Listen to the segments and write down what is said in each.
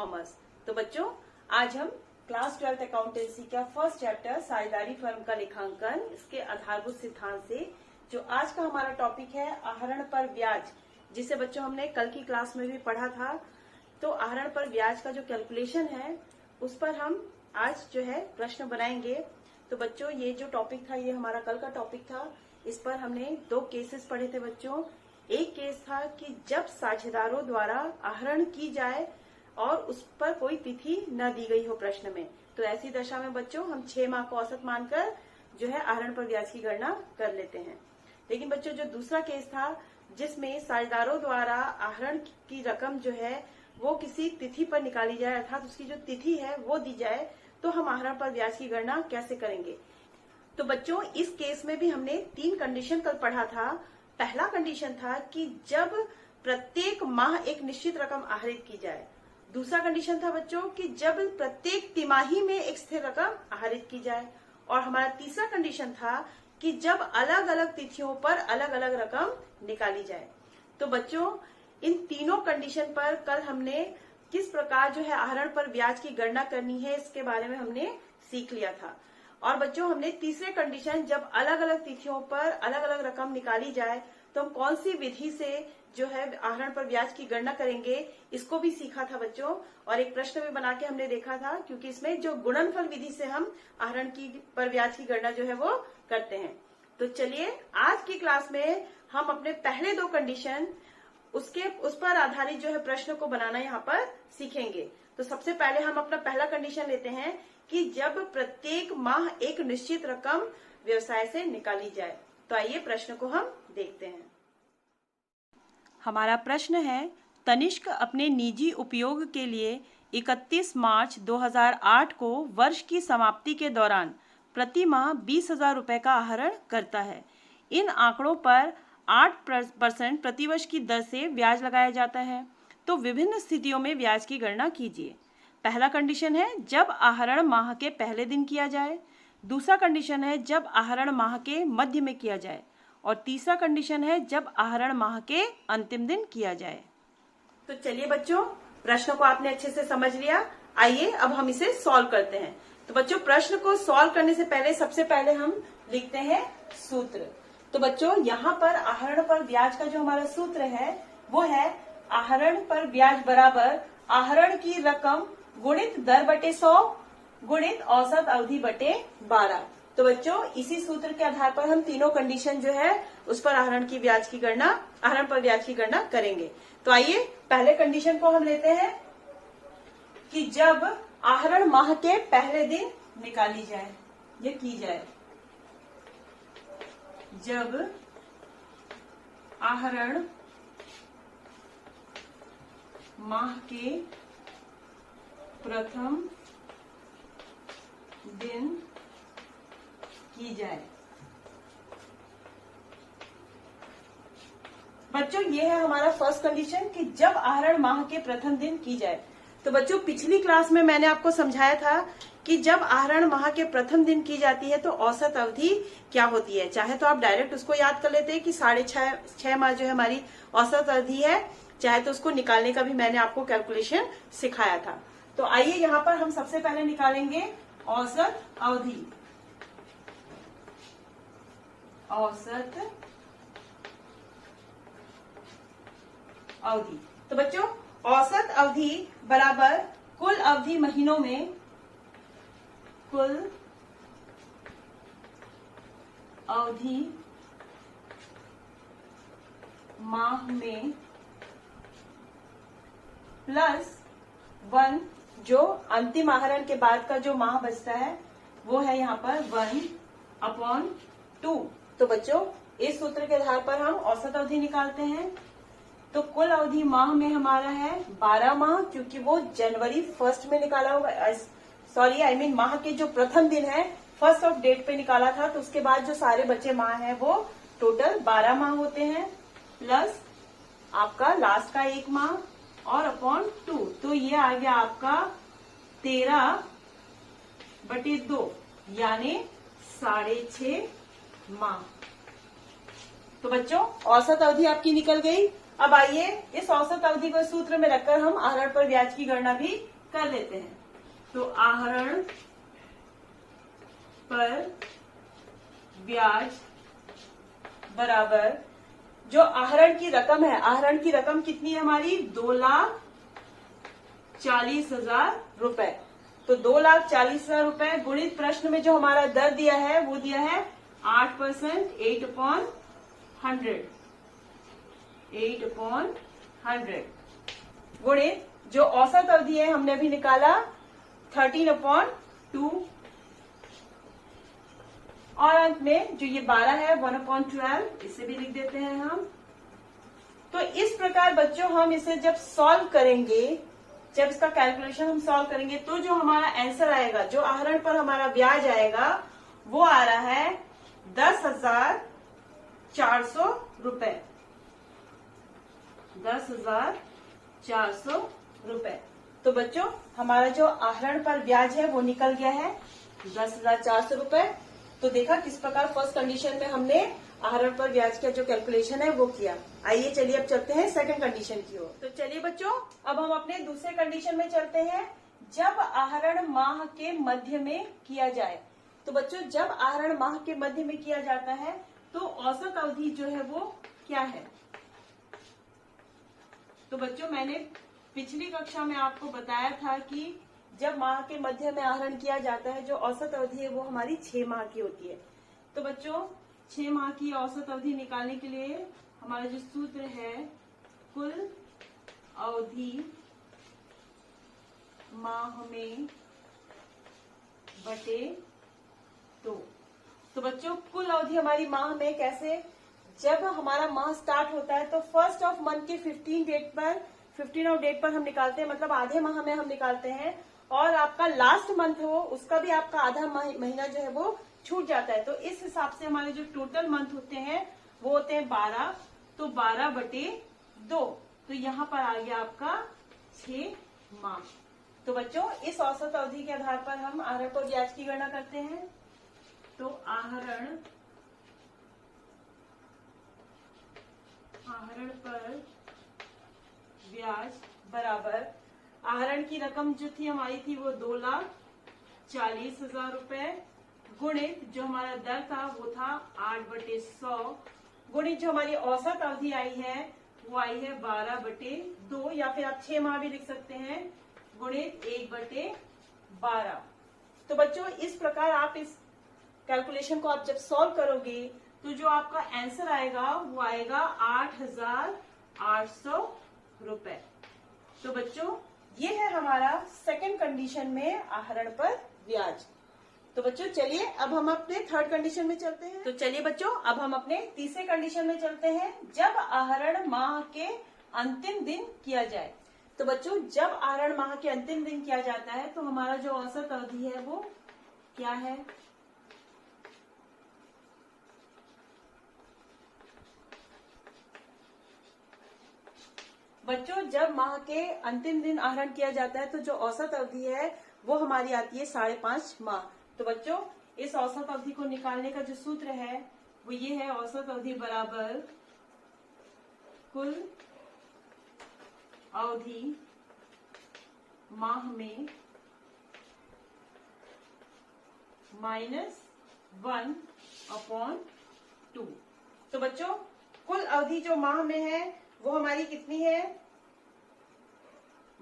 Commerce. तो बच्चों, आज हम क्लास 12 अकाउंटेंसी का फर्स्ट चैप्टर साझेदारी फर्म का लेखांकन, इसके आधारभूत सिद्धांत से जो आज का हमारा टॉपिक है आहरण पर ब्याज, जिसे बच्चों हमने कल की क्लास में भी पढ़ा था। तो आहरण पर ब्याज का जो कैलकुलेशन है उस पर हम आज जो है प्रश्न बनाएंगे। तो बच्चों, ये जो टॉपिक था ये हमारा कल का टॉपिक था। इस पर हमने 2 केसेस पढ़े थे बच्चों। एक केस था कि जब साझेदारों द्वारा आहरण की जाए और उस पर कोई तिथि न दी गई हो प्रश्न में, तो ऐसी दशा में बच्चों हम 6 माह को औसत मानकर जो है आहरण पर ब्याज की गणना कर लेते हैं। लेकिन बच्चों, जो दूसरा केस था जिसमें साझेदारों द्वारा आहरण की रकम जो है वो किसी तिथि पर निकाली जाए, अर्थात उसकी जो तिथि है वो दी जाए, तो हम आहरण पर ब्याज की गणना कैसे करेंगे। तो बच्चों, इस केस में भी हमने 3 कंडीशन कल पढ़ा था। पहला कंडीशन था कि जब प्रत्येक माह एक निश्चित रकम आहरित की जाए। दूसरा कंडीशन था बच्चों कि जब प्रत्येक तिमाही में एक स्थिर रकम आहरित की जाए। और हमारा तीसरा कंडीशन था कि जब अलग अलग तिथियों पर अलग अलग रकम निकाली जाए। तो बच्चों, इन तीनों कंडीशन पर कल हमने किस प्रकार जो है आहरण पर ब्याज की गणना करनी है इसके बारे में हमने सीख लिया था। और बच्चों, हमने तीसरे कंडीशन जब अलग अलग तिथियों पर अलग अलग रकम निकाली जाए तो हम कौन सी विधि से जो है आहरण पर ब्याज की गणना करेंगे, इसको भी सीखा था बच्चों। और एक प्रश्न भी बना के हमने देखा था, क्योंकि इसमें जो गुणनफल विधि से हम आहरण की पर ब्याज की गणना जो है वो करते हैं। तो चलिए, आज की क्लास में हम अपने पहले 2 कंडीशन उस पर आधारित जो है प्रश्न को बनाना यहाँ पर सीखेंगे। तो सबसे पहले हम अपना पहला कंडीशन लेते हैं कि जब प्रत्येक माह एक निश्चित रकम व्यवसाय से निकाली जाए। तो आइए प्रश्न को हम देखते हैं। हमारा प्रश्न है, तनिष्क अपने निजी उपयोग के लिए 31 मार्च 2008 को वर्ष की समाप्ति के दौरान प्रति माह 20,000 रुपए का आहरण करता है। इन आंकड़ों पर 8% प्रतिवर्ष की दर से ब्याज लगाया जाता है। तो विभिन्न स्थितियों में ब्याज की गणना कीजिए। पहला कंडीशन है जब आहरण माह के पहले दिन किया जाए। दूसरा कंडीशन है जब आहरण माह के मध्य में किया जाए। और तीसरा कंडीशन है जब आहरण माह के अंतिम दिन किया जाए। तो चलिए बच्चों, प्रश्न को आपने अच्छे से समझ लिया। आइए अब हम इसे सॉल्व करते हैं। तो बच्चों, प्रश्न को सॉल्व करने से पहले सबसे पहले हम लिखते हैं सूत्र। तो बच्चों, यहाँ पर आहरण पर ब्याज का जो हमारा सूत्र है वो है आहरण पर ब्याज बराबर आहरण की रकम गुणित दर बटे 100 गुणित औसत अवधि बटे 12। तो बच्चों, इसी सूत्र के आधार पर हम तीनों कंडीशन जो है उस पर आहरण पर ब्याज की गणना करेंगे। तो आइए पहले कंडीशन को हम लेते हैं कि जब आहरण माह के पहले दिन निकाली जाए या की जाए। जब आहरण माह के प्रथम दिन की जाए। बच्चों, ये है हमारा फर्स्ट कंडीशन कि जब आहरण माह के प्रथम दिन की जाए। तो बच्चों, पिछली क्लास में मैंने आपको समझाया था कि जब आहरण माह के प्रथम दिन की जाती है तो औसत अवधि क्या होती है। चाहे तो आप डायरेक्ट उसको याद कर लेते हैं कि 6.5 माह जो है हमारी औसत अवधि है, चाहे तो उसको निकालने का भी मैंने आपको कैलकुलेशन सिखाया था। तो आइए यहाँ पर हम सबसे पहले निकालेंगे औसत अवधि। औसत अवधि। तो बच्चों, औसत अवधि बराबर कुल अवधि महीनों में, कुल अवधि माह में प्लस 1, जो अंतिम आहरण के बाद का जो माह बचता है वो है यहाँ पर 1/2। तो बच्चों, इस सूत्र के आधार पर हम औसत अवधि निकालते हैं। तो कुल अवधि माह में हमारा है 12 माह, क्योंकि वो जनवरी 1 में निकाला होगा। माह के जो प्रथम दिन है 1 डेट पे निकाला था, तो उसके बाद जो सारे बचे माह है वो टोटल 12 माह होते हैं, प्लस आपका लास्ट का 1 माह और अपॉन 2। तो ये आ गया आपका 13/2 यानी 6.5 माह। तो बच्चों, औसत अवधि आपकी निकल गई। अब आइए इस औसत अवधि को सूत्र में रखकर हम आहरण पर ब्याज की गणना भी कर लेते हैं। तो आहरण पर ब्याज बराबर जो आहरण की रकम है, आहरण की रकम कितनी है हमारी 2,40,000 रुपए। तो 2,40,000 रुपए गुणित प्रश्न में जो हमारा दर दिया है वो दिया है 8%, 8/100 गुणित जो औसत अवधि है हमने अभी निकाला 13/2 और अंत में जो ये 12 है 1/12, इसे भी लिख देते हैं हम। तो इस प्रकार बच्चों हम इसे जब सॉल्व करेंगे, जब इसका कैलकुलेशन हम सॉल्व करेंगे तो जो हमारा आंसर आएगा, जो आहरण पर हमारा ब्याज आएगा वो आ रहा है 10,400 रुपए। 10,400 रुपए। तो बच्चों हमारा जो आहरण पर ब्याज है वो निकल गया है 10,400 रुपए। तो देखा किस प्रकार फर्स्ट कंडीशन में हमने आहरण पर ब्याज का जो कैलकुलेशन है वो किया। आइए चलिए अब चलते हैं सेकंड कंडीशन की ओर। तो चलिए बच्चों अब हम अपने दूसरे कंडीशन में चलते हैं, जब आहरण माह के मध्य में किया जाए। तो बच्चों जब आहरण माह के मध्य में किया जाता है तो औसत अवधि जो है वो क्या है। तो बच्चों मैंने पिछली कक्षा में आपको बताया था कि जब माह के मध्य में आहरण किया जाता है जो औसत अवधि है वो हमारी 6 माह की होती है। तो बच्चों 6 माह की औसत अवधि निकालने के लिए हमारा जो सूत्र है कुल अवधि माह में बटे 2। तो बच्चों कुल अवधि हमारी माह में कैसे, जब हमारा माह स्टार्ट होता है तो फर्स्ट ऑफ मंथ के 15 ऑफ डेट पर हम निकालते हैं, मतलब आधे माह में हम निकालते हैं। और आपका लास्ट मंथ हो उसका भी आपका आधा महीना जो है वो छूट जाता है। तो इस हिसाब से हमारे जो टोटल मंथ होते हैं वो होते हैं 12। तो 12/2। तो यहाँ पर आ गया आपका 6 माह। तो बच्चों इस औसत अवधि के आधार पर हम आहरण पर ब्याज की गणना करते हैं। तो आहरण पर ब्याज बराबर आहरण की रकम जो थी हमारी थी वो 2,40,000 रुपए गुणित जो हमारा दर था वो था 8/100 गुणित जो हमारी औसत अवधि आई है वो आई है 12/2 या फिर आप 6 माह भी लिख सकते हैं गुणित 1/12। तो बच्चों इस प्रकार आप इस कैलकुलेशन को आप जब सॉल्व करोगे तो जो आपका आंसर आएगा वो आएगा 8,800 रुपए। तो बच्चों ये है हमारा सेकंड कंडीशन में आहरण पर ब्याज। तो बच्चों चलिए अब हम अपने थर्ड कंडीशन में चलते हैं। तो चलिए बच्चों अब हम अपने तीसरे कंडीशन में चलते हैं, जब आहरण माह के अंतिम दिन किया जाए। तो बच्चों जब आहरण माह के अंतिम दिन किया जाता है तो हमारा जो औसत अवधि है वो क्या है। बच्चों जब माह के अंतिम दिन आहरण किया जाता है तो जो औसत अवधि है वो हमारी आती है 5.5 माह। तो बच्चों इस औसत अवधि को निकालने का जो सूत्र है वो ये है, औसत अवधि बराबर कुल अवधि माह में -1/2। तो बच्चों कुल अवधि जो माह में है वो हमारी कितनी है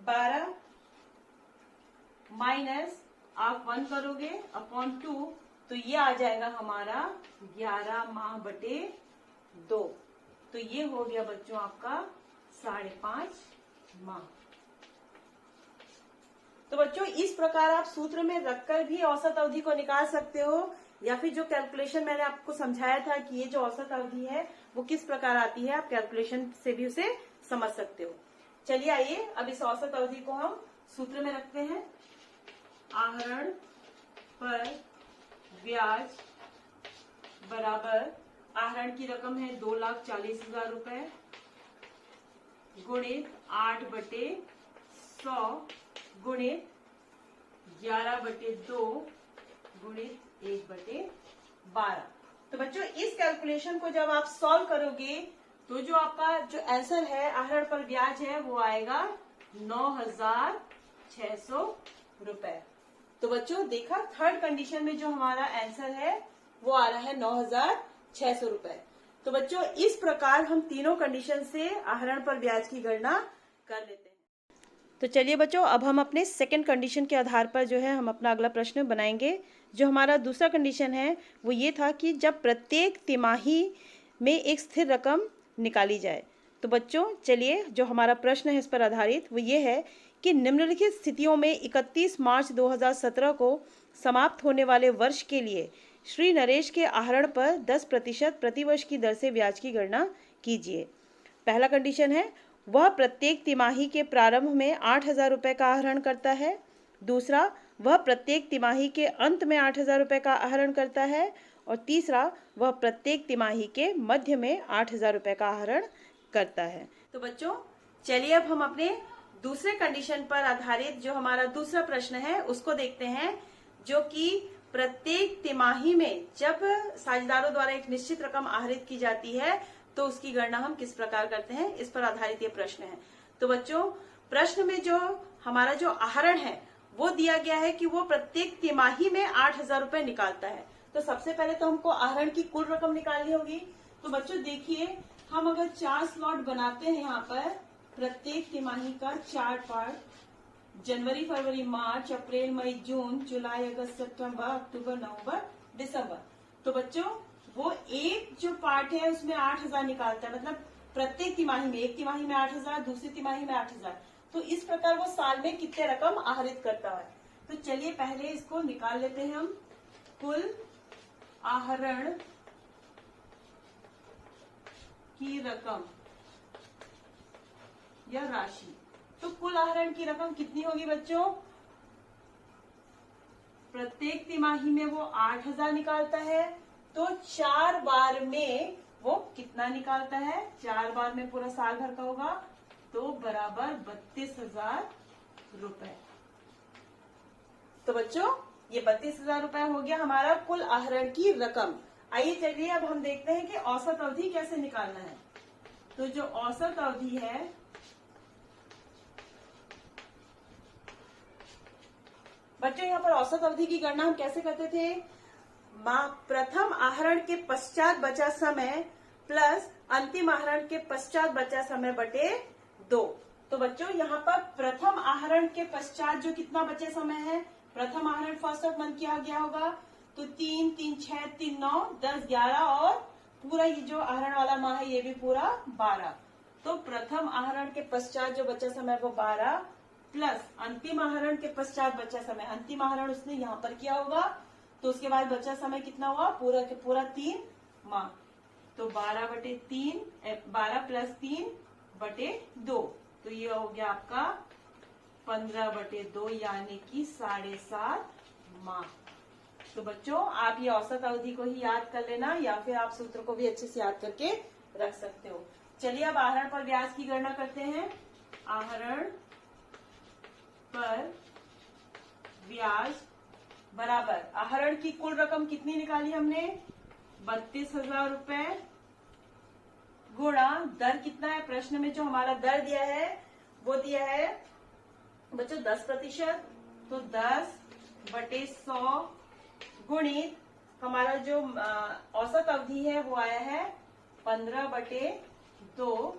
12 माइनस आप 1 करोगे अपॉन 2 तो ये आ जाएगा हमारा 11 माह बटे 2। तो ये हो गया बच्चों आपका 5.5 माह। तो बच्चों इस प्रकार आप सूत्र में रखकर भी औसत अवधि को निकाल सकते हो, या फिर जो कैलकुलेशन मैंने आपको समझाया था कि ये जो औसत अवधि है वो किस प्रकार आती है, आप कैलकुलेशन से भी उसे समझ सकते हो। चलिए आइए अब इस औसत अवधि को हम सूत्र में रखते हैं। आहरण पर ब्याज बराबर आहरण की रकम है 2,40,000 रुपए गुणित 8/100 गुणित 11/2 गुणित 1/12। तो बच्चों इस कैलकुलेशन को जब आप सॉल्व करोगे तो जो आपका जो आंसर है आहरण पर ब्याज है वो आएगा 9,600 रुपए। तो बच्चों देखा थर्ड कंडीशन में जो हमारा आंसर है वो आ रहा है 9,600 रुपए। तो बच्चों इस प्रकार हम तीनों कंडीशन से आहरण पर ब्याज की गणना कर लेते हैं। तो चलिए बच्चों अब हम अपने सेकंड कंडीशन के आधार पर जो है हम अपना अगला प्रश्न बनाएंगे। जो हमारा दूसरा कंडीशन है वो ये था कि जब प्रत्येक तिमाही में एक स्थिर रकम निकाली जाए। तो बच्चों चलिए जो हमारा प्रश्न है इस पर आधारित वो ये है कि निम्नलिखित स्थितियों में 31 मार्च 2017 को समाप्त होने वाले वर्ष के लिए श्री नरेश के आहरण पर 10% प्रतिवर्ष की दर से ब्याज की गणना कीजिए। पहला कंडीशन है वह प्रत्येक तिमाही के प्रारंभ में 8,000 रुपये का आहरण करता है। दूसरा वह प्रत्येक तिमाही के अंत में 8,000 रुपये का आहरण करता है। और तीसरा वह प्रत्येक तिमाही के मध्य में 8,000 रुपये का आहरण करता है। तो बच्चों चलिए अब हम अपने दूसरे कंडीशन पर आधारित जो हमारा दूसरा प्रश्न है उसको देखते हैं, जो कि प्रत्येक तिमाही में जब साझेदारों द्वारा एक निश्चित रकम आहरित की जाती है तो उसकी गणना हम किस प्रकार करते हैं, इस पर आधारित ये प्रश्न है। तो बच्चों प्रश्न में जो हमारा जो आहरण है वो दिया गया है कि वो प्रत्येक तिमाही में 8,000 रुपये निकालता है। तो सबसे पहले तो हमको आहरण की कुल रकम निकालनी होगी। तो बच्चों देखिए हम अगर 4 स्लॉट बनाते हैं यहाँ पर प्रत्येक तिमाही का 4 पार्ट, जनवरी फरवरी मार्च अप्रैल मई जून जुलाई अगस्त सितंबर अक्टूबर नवंबर दिसंबर। तो बच्चों वो एक जो पार्ट है उसमें 8,000 निकालता है, मतलब प्रत्येक तिमाही में, एक तिमाही में 8,000, दूसरी तिमाही में 8,000। तो इस प्रकार वो साल में कितने रकम आहरित करता है। तो चलिए पहले इसको निकाल लेते हैं हम। कुल आहरण की रकम या राशि। तो कुल आहरण की रकम कितनी होगी बच्चों? प्रत्येक तिमाही में वो 8,000 निकालता है, तो 4 बार में वो कितना निकालता है? 4 बार में पूरा साल भर का होगा तो बराबर 32,000 रुपए। तो बच्चों ये 32,000 रुपए हो गया हमारा कुल आहरण की रकम। आइए चलिए अब हम देखते हैं कि औसत अवधि कैसे निकालना है। तो जो औसत अवधि है बच्चों, यहाँ पर औसत अवधि की गणना हम कैसे करते थे? प्रथम आहरण के पश्चात बचा समय प्लस अंतिम आहरण के पश्चात बचा समय बटे 2। तो बच्चों यहाँ पर प्रथम आहरण के पश्चात जो कितना बचे समय है, प्रथम आहरण फर्स्ट ऑफ मंथ किया गया होगा, तो 3, 3, 6, 3, 9, 10, 11 और पूरा ये जो आहरण वाला माह है ये भी पूरा 12। तो प्रथम आहरण के पश्चात जो बचा समय वो 12 प्लस अंतिम आहरण के पश्चात बचा समय, अंतिम आहरण उसने यहाँ पर किया होगा, तो उसके बाद बचा समय कितना हुआ? पूरा के पूरा 3 माह। तो 12/3, 12 + 3/2, तो ये हो गया आपका 15/2 यानी कि 7.5 माह। तो बच्चों आप ये औसत अवधि को ही याद कर लेना या फिर आप सूत्र को भी अच्छे से याद करके रख सकते हो। चलिए अब आहरण पर ब्याज की गणना करते हैं। आहरण पर ब्याज बराबर आहरण की कुल रकम कितनी निकाली हमने? 32,000 रुपए गुणा दर कितना है? प्रश्न में जो हमारा दर दिया है वो दिया है बच्चों 10%, तो 10/100 गुणित हमारा जो औसत अवधि है वो आया है 15/2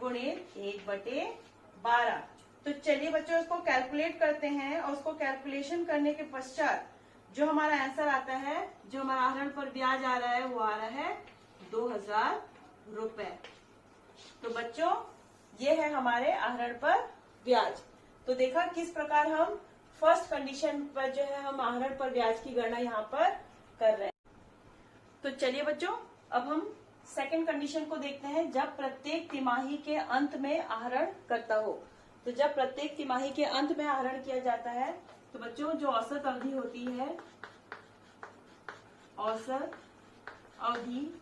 गुणित 1/12। तो चलिए बच्चों इसको कैलकुलेट करते हैं और उसको कैलकुलेशन करने के पश्चात जो हमारा आंसर आता है, जो हमारा आहरण पर ब्याज आ रहा है वो आ रहा है 2,000 रुपए। तो बच्चों ये है हमारे आहरण पर ब्याज। तो देखा किस प्रकार हम फर्स्ट कंडीशन पर जो है हम आहरण पर ब्याज की गणना यहाँ पर कर रहे हैं। तो चलिए बच्चों अब हम सेकंड कंडीशन को देखते हैं, जब प्रत्येक तिमाही के अंत में आहरण करता हो। तो जब प्रत्येक तिमाही के अंत में आहरण किया जाता है तो बच्चों जो औसत अवधि होती है, औसत अवधि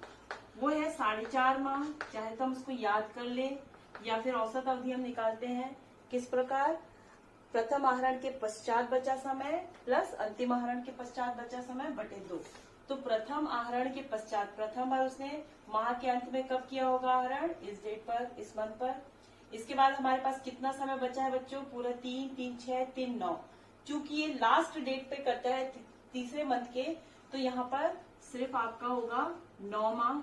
वो है 4.5 माह। चाहे तो हम उसको याद कर ले या फिर औसत अवधि हम निकालते हैं किस प्रकार? प्रथम आहरण के पश्चात बचा समय प्लस अंतिम आहरण के पश्चात बचा समय बटे 2। तो प्रथम आहरण के पश्चात, प्रथम बार उसने माह के अंत में कब किया होगा आहरण? इस डेट पर, इस मंथ पर। इसके बाद हमारे पास कितना समय बचा है बच्चों? पूरा 3, 3, 6, 3, 9। चूंकि ये लास्ट डेट पे करता है तीसरे मंथ के, तो यहाँ पर सिर्फ आपका होगा 9 माह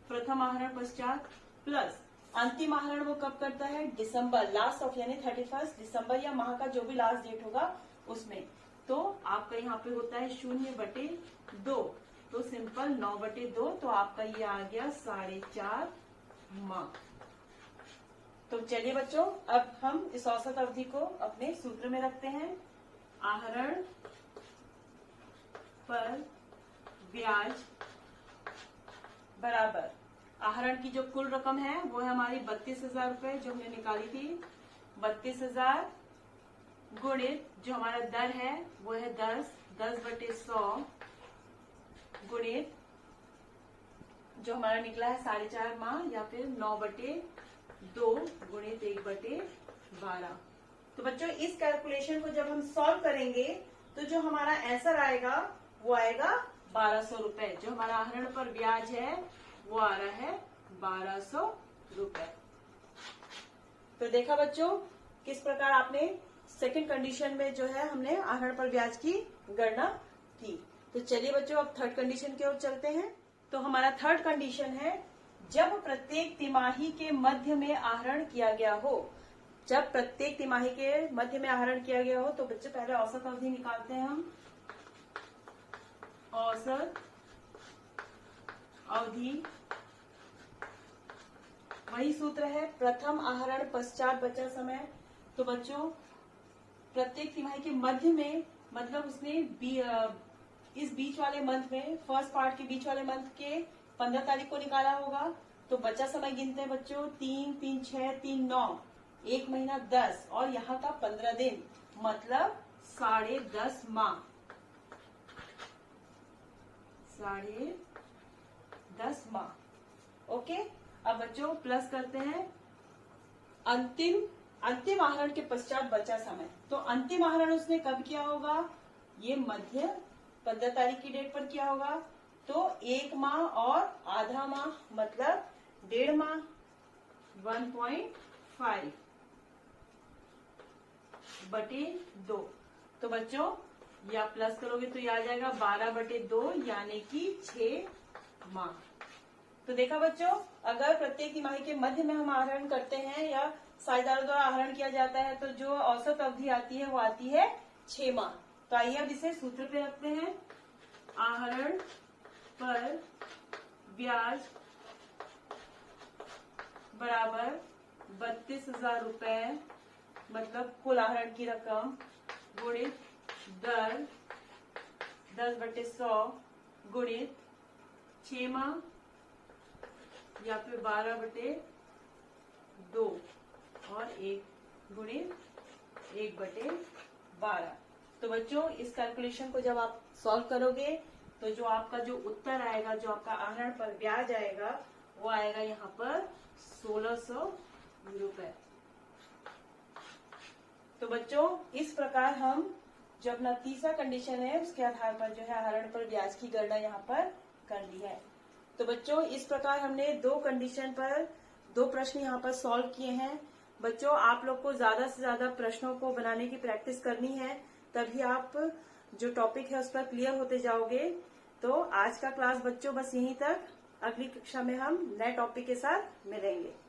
प्रथम आहरण पश्चात, प्लस अंतिम आहरण वो कब करता है? दिसंबर, लास्ट ऑफ यानी 31 दिसंबर या माह का जो भी लास्ट डेट होगा उसमें। तो आपका यहाँ पे होता है 0/2, तो सिंपल 9/2, तो आपका ये आ गया 4.5 माह। तो चलिए बच्चों, अब हम इस औसत अवधि को अपने सूत्र में रखते हैं। आहरण पर ब्याज बराबर आहरण की जो कुल रकम है वो है हमारी 32,000 रुपए जो हमने निकाली थी। 32,000 गुणित जो हमारा दर है वो है 10/100 गुणित जो हमारा निकला है 4.5 माह या फिर 9/2 गुणित 1/12। तो बच्चों इस कैलकुलेशन को जब हम सॉल्व करेंगे तो जो हमारा आंसर आएगा वो आएगा 1200 रुपए। जो हमारा आहरण पर ब्याज है वो आ रहा है 1200 रुपए। तो देखा बच्चों किस प्रकार आपने सेकंड कंडीशन में जो है हमने आहरण पर ब्याज की गणना की। तो चलिए बच्चों अब थर्ड कंडीशन की ओर चलते हैं। तो हमारा थर्ड कंडीशन है जब प्रत्येक तिमाही के मध्य में आहरण किया गया हो। जब प्रत्येक तिमाही के मध्य में आहरण किया गया हो तो बच्चों पहले औसत अवधि निकालते हैं हम। औसत अवधि वही सूत्र है प्रथम आहरण पश्चात बचा समय। तो बच्चों प्रत्येक तिमाही के मध्य में मतलब उसने इस बीच वाले मंथ में, फर्स्ट पार्ट के बीच वाले मंथ के 15 तारीख को निकाला होगा। तो बचा समय गिनते हैं बच्चों, 3, 3, 6, 3, 9, 1 महीना 10 और यहाँ का 15 दिन, मतलब 10.5 माह। 10.5 माह। ओके, अब बच्चों प्लस करते हैं अंतिम आहरण के पश्चात बचा समय। तो अंतिम आहरण उसने कब किया होगा? ये मध्य 15 तारीख की डेट पर किया होगा। तो 1 माह और आधा माह मतलब 1.5 माह, 1.5/2। तो बच्चों या प्लस करोगे तो ये आ जाएगा 12/2 यानी कि 6 माह। तो देखा बच्चों, अगर प्रत्येक तिमाही के मध्य में हम आहरण करते हैं या साझेदारों द्वारा आहरण किया जाता है तो जो औसत अवधि आती है वो आती है 6 माह। तो आइए अब इसे सूत्र पे रखते हैं। आहरण पर ब्याज बराबर 32,000 रुपए मतलब कुल आहरण की रकम गुणित दर 10/100 गुणित 6 माह या फिर 12/2 और 1 गुणित 1/12। तो बच्चों इस कैलकुलेशन को जब आप सॉल्व करोगे तो जो आपका जो उत्तर आएगा, जो आपका आहरण पर ब्याज आएगा वो आएगा यहाँ पर 1600 रुपए। तो बच्चों इस प्रकार हम जो अपना तीसरा कंडीशन है उसके आधार पर जो है आहरण पर ब्याज की गणना यहाँ पर कर ली है। तो बच्चों इस प्रकार हमने 2 कंडीशन पर 2 प्रश्न यहाँ पर सॉल्व किए हैं। बच्चों आप लोग को ज्यादा से ज्यादा प्रश्नों को बनाने की प्रैक्टिस करनी है, तभी आप जो टॉपिक है उस पर क्लियर होते जाओगे। तो आज का क्लास बच्चों बस यहीं तक। अगली कक्षा में हम नए टॉपिक के साथ मिलेंगे।